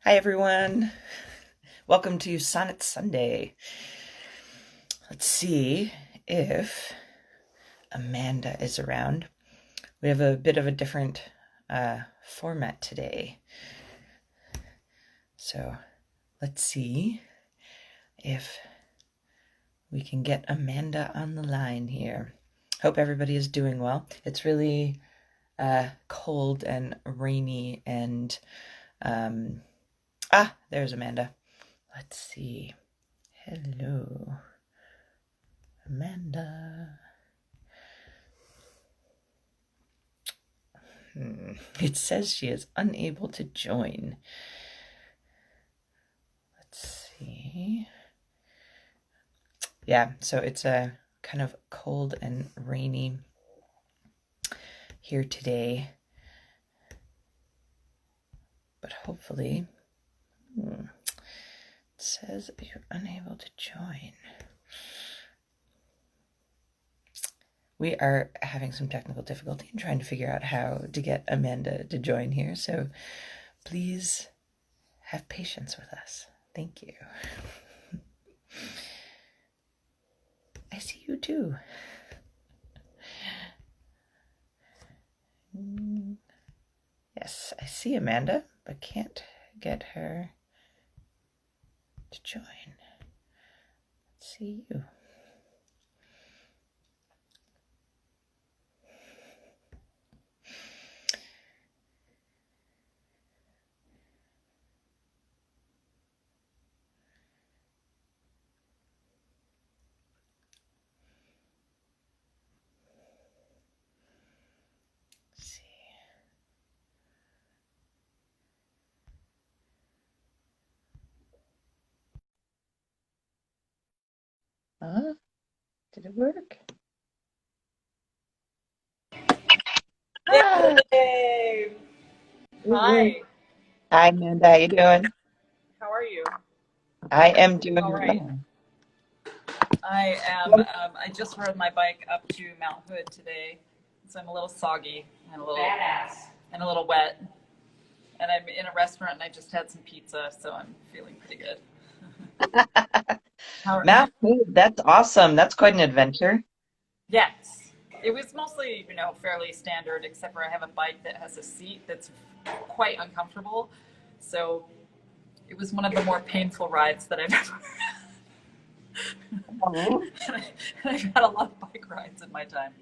Hi everyone. Welcome to Sonnet Sunday. Let's see if Amanda is around. We have a bit of a different format today. So let's see if we can get Amanda on the line here. Hope everybody is doing well. It's really cold and rainy and there's Amanda. Let's see. Hello, Amanda. It says she is unable to join. Let's see. Yeah, so it's a kind of cold and rainy here today. But hopefully, it says you're unable to join. We are having some technical difficulty in trying to figure out how to get Amanda to join here, so please have patience with us. Thank you. I see you too. Yes, I see Amanda, but can't get her to join. Let's see you. Did it work? Yay! Hi. Hi, Amanda. How you doing? How are you? I am doing All right. well. I am. I just rode my bike up to Mount Hood today, so I'm a little soggy and a little badass and a little wet. And I'm in a restaurant and I just had some pizza, so I'm feeling pretty good. Mount Hood, that's awesome. That's quite an adventure. Yes, it was mostly fairly standard, except for I have a bike that has a seat that's quite uncomfortable, so it was one of the more painful rides that I've ever. Oh, and I've had a lot of bike rides in my time,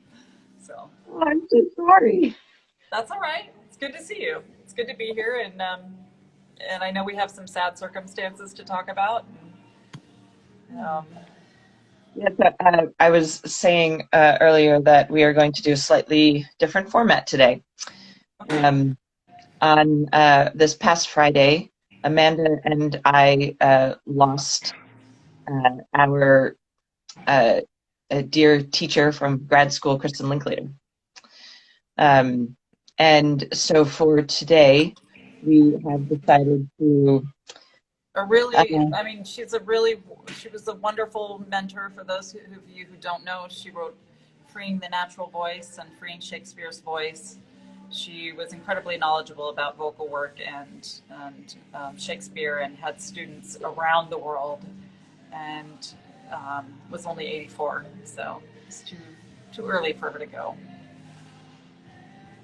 so I'm so sorry. that's all right. It's good to see you. It's good to be here, and I know we have some sad circumstances to talk about. Yes, I was saying earlier that we are going to do a slightly different format today. Okay. On this past Friday, Amanda and I lost our a dear teacher from grad school, Kristin Linklater. And so for today, we have decided to. I mean, she was a wonderful mentor for those of you who don't know. She wrote Freeing the Natural Voice and Freeing Shakespeare's Voice. She was incredibly knowledgeable about vocal work and Shakespeare, and had students around the world, and was only 84, so it's too early for her to go.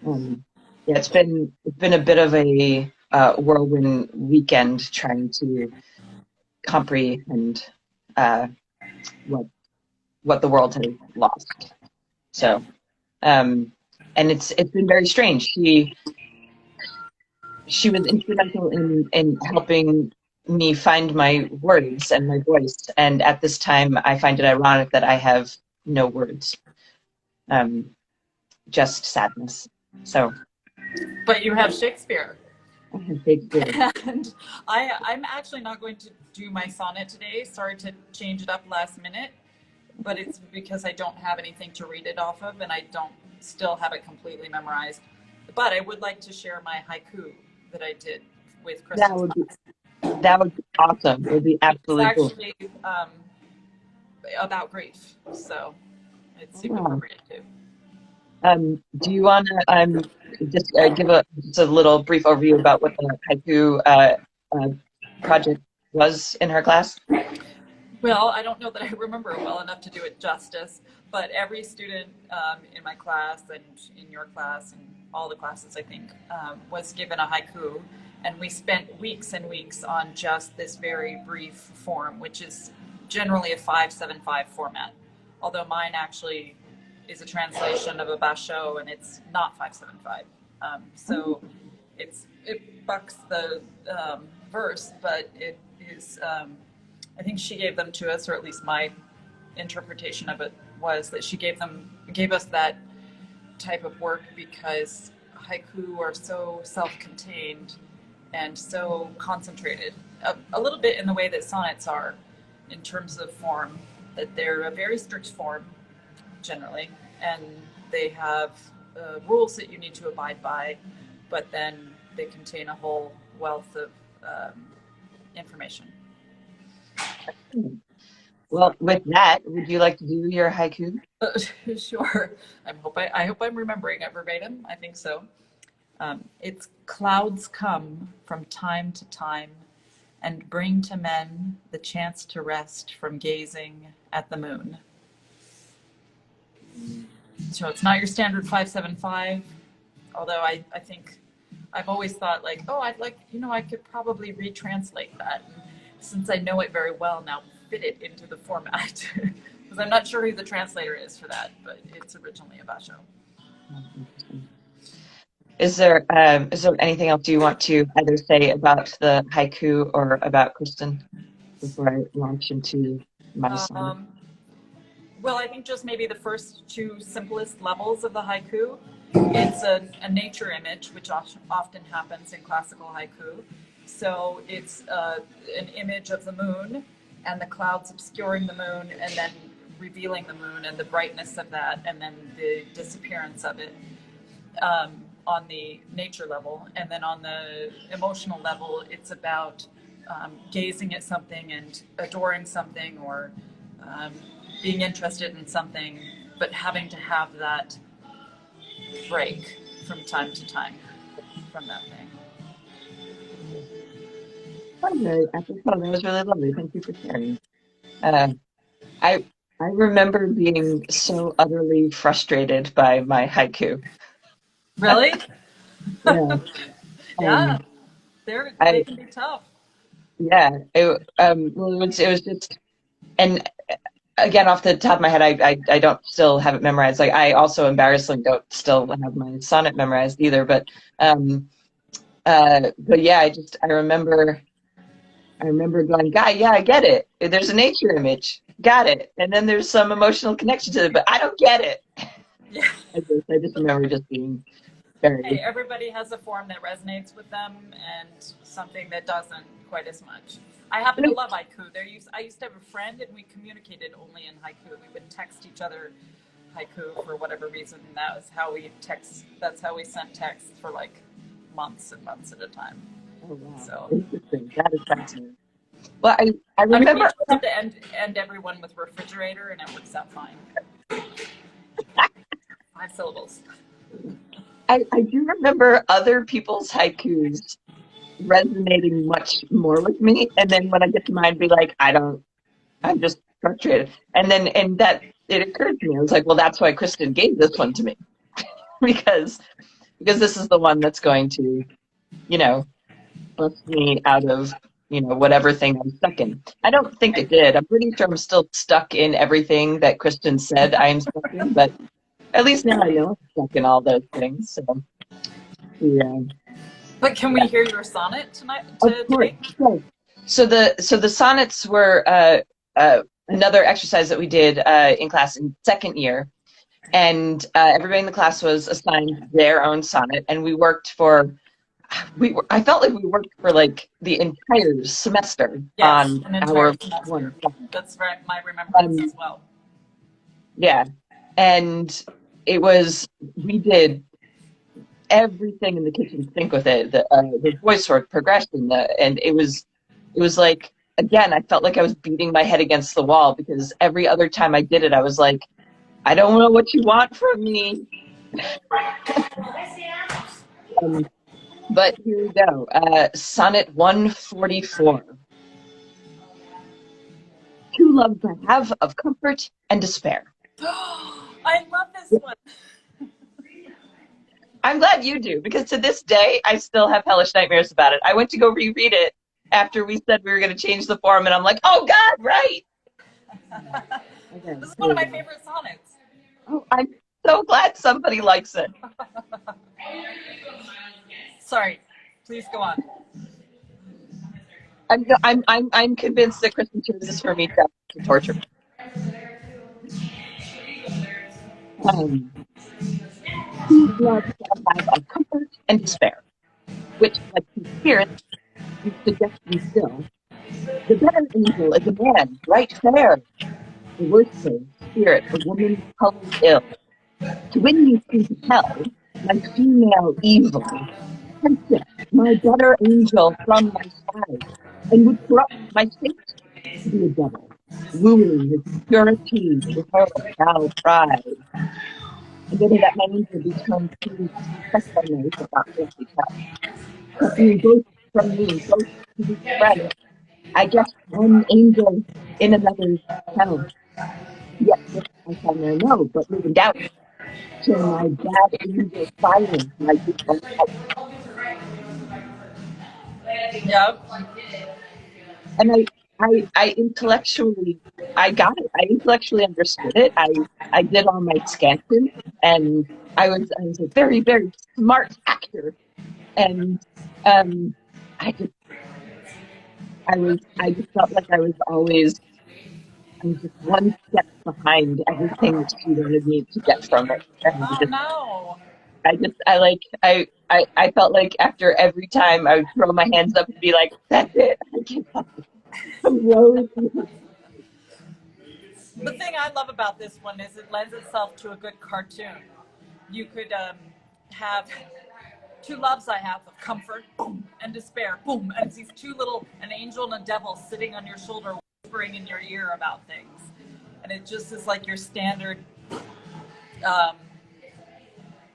Yeah, it's been a bit of a whirlwind weekend trying to comprehend what the world has lost. So, and it's been very strange. She was instrumental in helping me find my words and my voice. And at this time, I find it ironic that I have no words, just sadness. So, But you have Shakespeare. Shakespeare. And I'm actually not going to do my sonnet today. Sorry to change it up last minute, but it's because I don't have anything to read it off of, and I don't still have it completely memorized. But I would like to share my haiku that I did with That Kristin. would be that would be awesome. It would be It's absolutely cool. actually about grief, so it seemed Oh. appropriate too. Do you want to just give just a little brief overview about what the haiku project was in her class? Well, I don't know that I remember it well enough to do it justice, but every student in my class and in your class and all the classes, I think, was given a haiku. And we spent weeks and weeks on just this very brief form, which is generally a 5-7-5 format. Although mine actually is a translation of a basho, and it's not 5-7-5. So it bucks the verse, but it is... I think she gave them to us, or at least my interpretation of it was that she gave us that type of work because haiku are so self-contained and so concentrated, a little bit in the way that sonnets are in terms of form, that they're a very strict form generally, and they have rules that you need to abide by, but then they contain a whole wealth of information. Well, with that, would you like to do your haiku? Sure. I hope I'm remembering it verbatim. I think so. It's clouds come from time to time and bring to men the chance to rest from gazing at the moon. So it's not your standard 5-7-5, although I think I've always thought like, oh, I could probably retranslate that. And since I know it very well now, fit it into the format. Because I'm not sure who the translator is for that, but it's originally a basho. Is there anything else you want to either say about the haiku or about Kristin before I launch into my sonnet? Well, I think just maybe the first two simplest levels of the haiku. It's a nature image, which often happens in classical haiku. So it's an image of the moon and the clouds obscuring the moon and then revealing the moon and the brightness of that and then the disappearance of it on the nature level. And then on the emotional level, it's about gazing at something and adoring something or being interested in something, but having to have that break from time to time from that thing. I think that was really lovely. Thank you for sharing. I remember being so utterly frustrated by my haiku. Really? Yeah. Yeah, they can be tough. Yeah. Well, it was just, and again, off the top of my head, I don't still have it memorized. Like I also embarrassingly don't still have my sonnet memorized either. But yeah, I remember going, God, yeah, I get it. There's a nature image, got it, and then there's some emotional connection to it, but I don't get it. Yeah. I just remember just being very. Hey, everybody has a form that resonates with them and something that doesn't quite as much. I happen to love haiku. I used to have a friend and we communicated only in haiku. We would text each other haiku for whatever reason. And that's how we sent texts for like months and months at a time. Oh, wow. So interesting. That is fascinating. Well, I remember. We just have to end everyone with refrigerator and it works out fine. 5 syllables. I do remember other people's haikus resonating much more with me, and then when I get to mine, be like, I'm just frustrated. And that it occurred to me, I was like, well, that's why Kristin gave this one to me, because this is the one that's going to, bust me out of, whatever thing I'm stuck in. I don't think it did. I'm pretty sure I'm still stuck in everything that Kristin said I am stuck in, but at least now I know I'm stuck in all those things. So, yeah. But can we hear your sonnet tonight? Today? So the sonnets were another exercise that we did in class in second year, and everybody in the class was assigned their own sonnet, and we worked for. I felt like we worked for like the entire semester on our one. That's right, my remembrance as well. Yeah, and we did everything in the kitchen sink with it, the voice work, progression, and it was like, again, I felt like I was beating my head against the wall because every other time I did it, I was like, I don't know what you want from me. But here we go. Sonnet 144. Two loves I have of comfort and despair. I love this one. I'm glad you do, because to this day, I still have hellish nightmares about it. I went to go reread it after we said we were going to change the form, and I'm like, oh God, right. Okay, this is one of my favorite sonnets. Oh, I'm so glad somebody likes it. Sorry, please go on. I'm convinced that Kristin chose this for me to torture me. Two loves I have of comfort and despair, which, like two spirits, you suggestion still. The better angel is a man, right fair. The worse spirit, a woman colored ill. To win you seem to tell, my female evil, tempteth my better angel from my side, and would corrupt my fate to be a devil, wooing his purity to her proud pride. And whether that my angel be turned to such I know, but not directly tell. Cut me both from me, both to be friends. I guess one angel in another's hell. Yet this I shall ne'er know, but live in doubt, till my bad angel silence my good one out. Yep. And I intellectually, I got it. I intellectually understood it. I did all my scansion, and I was a very, very smart actor. And I just, I just felt like I was just one step behind everything that she wanted me to get from it. And Oh no. I felt like after every time I would throw my hands up and be like, that's it. I can't help it. The thing I love about this one is it lends itself to a good cartoon. You could have two loves I have of comfort, boom, and despair, boom, and it's these two little, an angel and a devil sitting on your shoulder, whispering in your ear about things, and it just is like your standard um,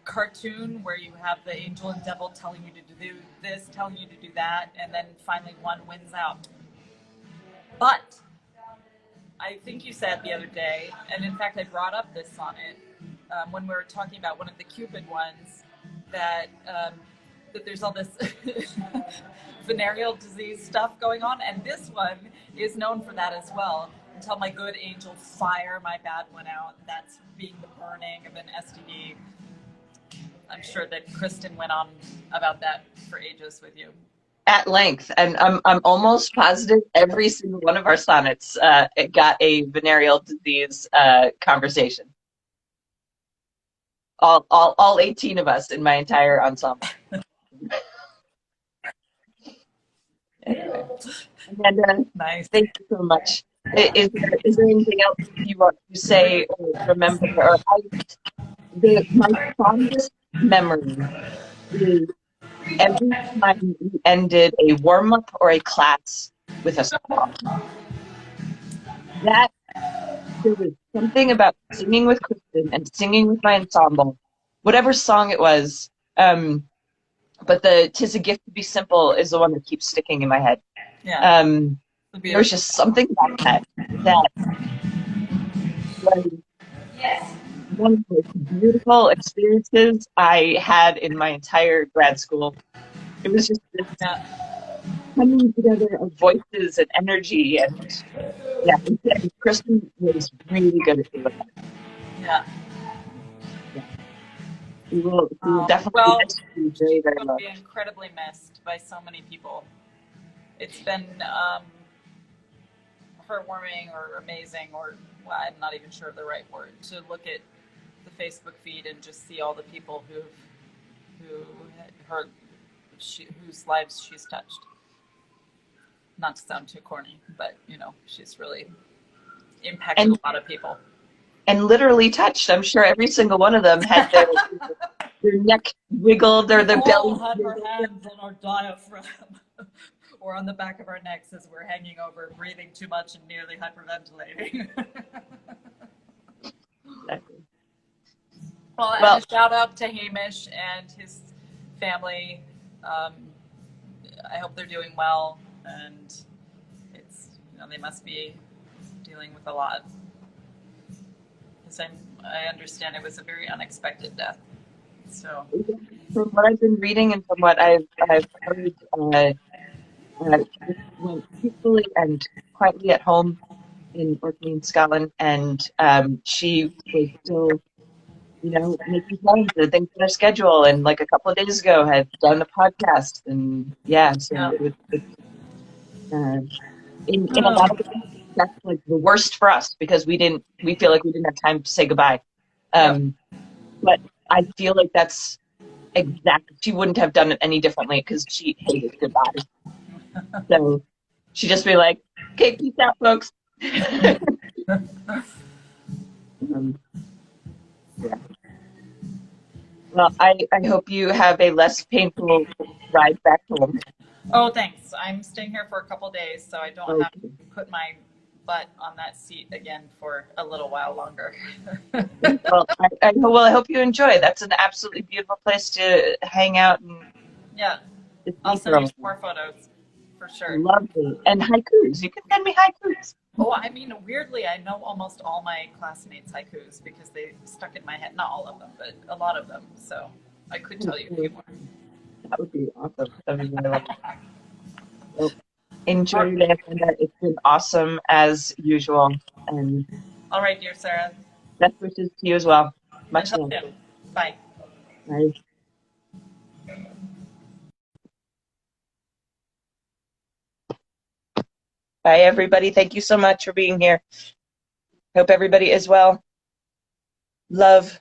cartoon where you have the angel and devil telling you to do this, telling you to do that, and then finally one wins out. But I think you said the other day, and in fact I brought up this sonnet when we were talking about one of the Cupid ones, that that there's all this venereal disease stuff going on, and this one is known for that as well. Until my good angel fire my bad one out. That's being the burning of an STD. I'm sure that Kristin went on about that for ages with you. At length, and I'm almost positive every single one of our sonnets it got a venereal disease conversation. All 18 of us in my entire ensemble. Anyway, Amanda, nice. Thank you so much. Is there anything else you want to say or remember? Or my fondest memory is every time we ended a warm-up or a class with a song. That there was something about singing with Kristin and singing with my ensemble, whatever song it was. But the "'Tis a Gift to Be Simple" is the one that keeps sticking in my head. Yeah. There was just something about that was one of the most beautiful experiences I had in my entire grad school. It was just this coming together of voices and energy, and yeah, and Kristin was really good at doing that. Yeah. We will definitely miss you very, very much. Be incredibly missed by so many people. It's been heartwarming or amazing, or well, I'm not even sure of the right word, to look at the Facebook feed and just see all the people whose lives she's touched. Not to sound too corny, but you know, she's really impacted a lot of people. And literally touched. I'm sure every single one of them had their neck wiggled or their belly had our hands on our diaphragm or on the back of our necks as we're hanging over, breathing too much and nearly hyperventilating. Exactly. Well, and a shout out to Hamish and his family. I hope they're doing well, and it's, they must be dealing with a lot. Because I understand it was a very unexpected death. So from what I've been reading and from what I've heard, she just went peacefully and quietly at home in Orkney, in Scotland, and she was still, making plans and things on her schedule. And like a couple of days ago, had done a podcast, and yeah, so yeah. it's in a lot of ways, that's like the worst for us because we feel like we didn't have time to say goodbye. Yep. But I feel like that's exactly, she wouldn't have done it any differently because she hated goodbyes. So she'd just be like, okay, peace out, folks. Yeah. Well, I hope you have a less painful ride back home. Oh, thanks. I'm staying here for a couple days, so I don't have to put my butt on that seat again for a little while longer. Well, I hope you enjoy. That's an absolutely beautiful place to hang out and yeah, I'll send you some more photos for sure. Lovely. And haikus. You can send me haikus. Oh, I mean, weirdly, I know almost all my classmates' haikus because they stuck in my head. Not all of them, but a lot of them. So I could tell you a few more. That would be awesome. That would be really lovely. Well, enjoy your day, Amanda. It's been awesome as usual. And all right, dear Sarah. Best wishes to you as well. Much love. Bye. Bye. Bye, everybody. Thank you so much for being here. Hope everybody is well. Love.